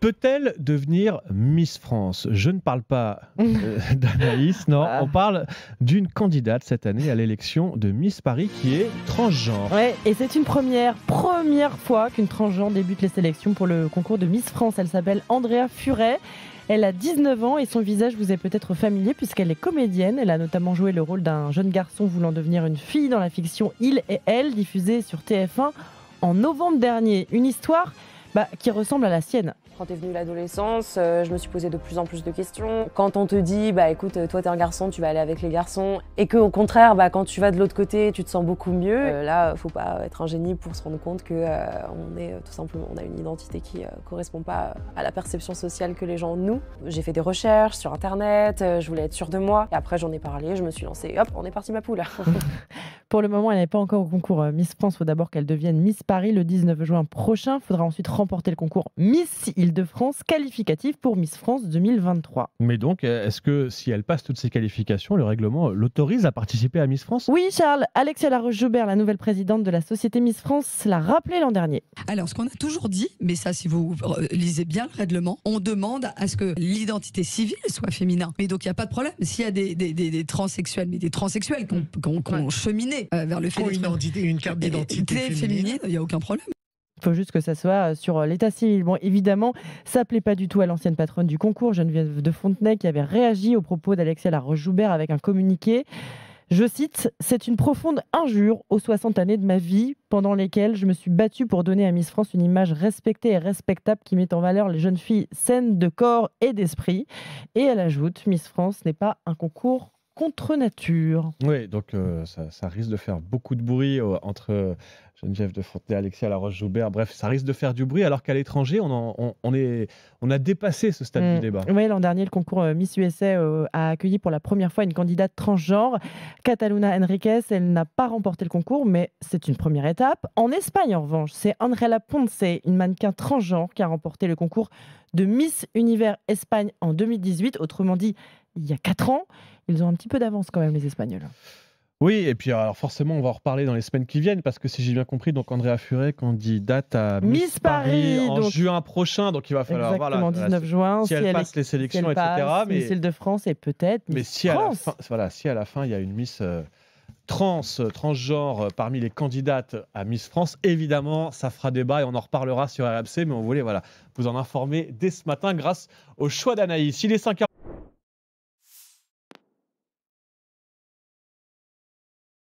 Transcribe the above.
Peut-elle devenir Miss France? Je ne parle pas d'Anaïs, non. On parle d'une candidate cette année à l'élection de Miss Paris qui est transgenre. Ouais, et c'est une première fois qu'une transgenre débute les sélections pour le concours de Miss France. Elle s'appelle Andrea Furet. Elle a 19 ans et son visage vous est peut-être familier puisqu'elle est comédienne. Elle a notamment joué le rôle d'un jeune garçon voulant devenir une fille dans la fiction Il et Elle, diffusée sur TF1 en novembre dernier. Une histoire qui ressemble à la sienne. Quand est venue l'adolescence, je me suis posé de plus en plus de questions. Quand on te dit, écoute, toi t'es un garçon, tu vas aller avec les garçons, et qu'au contraire, quand tu vas de l'autre côté, tu te sens beaucoup mieux. Là, faut pas être un génie pour se rendre compte que on a une identité qui correspond pas à la perception sociale que les gens ont de nous. J'ai fait des recherches sur Internet, je voulais être sûre de moi. Et après, j'en ai parlé, je me suis lancée, hop, on est parti ma poule. Pour le moment, elle n'est pas encore au concours Miss France. Il faut d'abord qu'elle devienne Miss Paris le 19 juin prochain. Il faudra ensuite remporter le concours Miss Île-de-France qualificatif pour Miss France 2023. Mais donc, est-ce que si elle passe toutes ces qualifications, le règlement l'autorise à participer à Miss France? Oui, Charles. Alexia Laroche-Joubert, la nouvelle présidente de la société Miss France, l'a rappelé l'an dernier. Alors, ce qu'on a toujours dit, mais ça, si vous lisez bien le règlement, on demande à ce que l'identité civile soit féminin. Mais donc, il n'y a pas de problème. S'il y a des transsexuels, mais des transsexuels qui ont cheminé vers le fait d'être une carte d'identité féminine, il n'y a aucun problème. Il faut juste que ça soit sur l'état civil. Bon, évidemment, ça ne plaît pas du tout à l'ancienne patronne du concours, Geneviève de Fontenay, qui avait réagi aux propos d'Alexia Laroche-Joubert avec un communiqué. Je cite « C'est une profonde injure aux 60 années de ma vie pendant lesquelles je me suis battue pour donner à Miss France une image respectée et respectable qui met en valeur les jeunes filles saines de corps et d'esprit. » Et elle ajoute « Miss France n'est pas un concours contre nature. » Oui, donc ça risque de faire beaucoup de bruit entre Geneviève de Fontenay et Alexia Laroche-Joubert. Bref, ça risque de faire du bruit alors qu'à l'étranger, on a dépassé ce stade du débat. Oui, l'an dernier, le concours Miss USA a accueilli pour la première fois une candidate transgenre, Cataluna Enriquez. Elle n'a pas remporté le concours, mais c'est une première étape. En Espagne, en revanche, c'est Andrea Ponce, une mannequin transgenre, qui a remporté le concours de Miss Univers Espagne en 2018. Autrement dit, il y a 4 ans. Ils ont un petit peu d'avance quand même, les Espagnols. Oui, et puis alors forcément, on va en reparler dans les semaines qui viennent, parce que si j'ai bien compris, donc Andrea Furet candidate à Miss Paris en juin prochain, donc il va falloir... Exactement, 19 juin. Si elle passe les sélections, etc. Miss Île-de-France et peut-être Miss France. Si à la fin, il y a une Miss transgenre parmi les candidates à Miss France, évidemment, ça fera débat et on en reparlera sur RMC, mais on voulait vous en informer dès ce matin grâce au choix d'Anaïs. Il est 5h.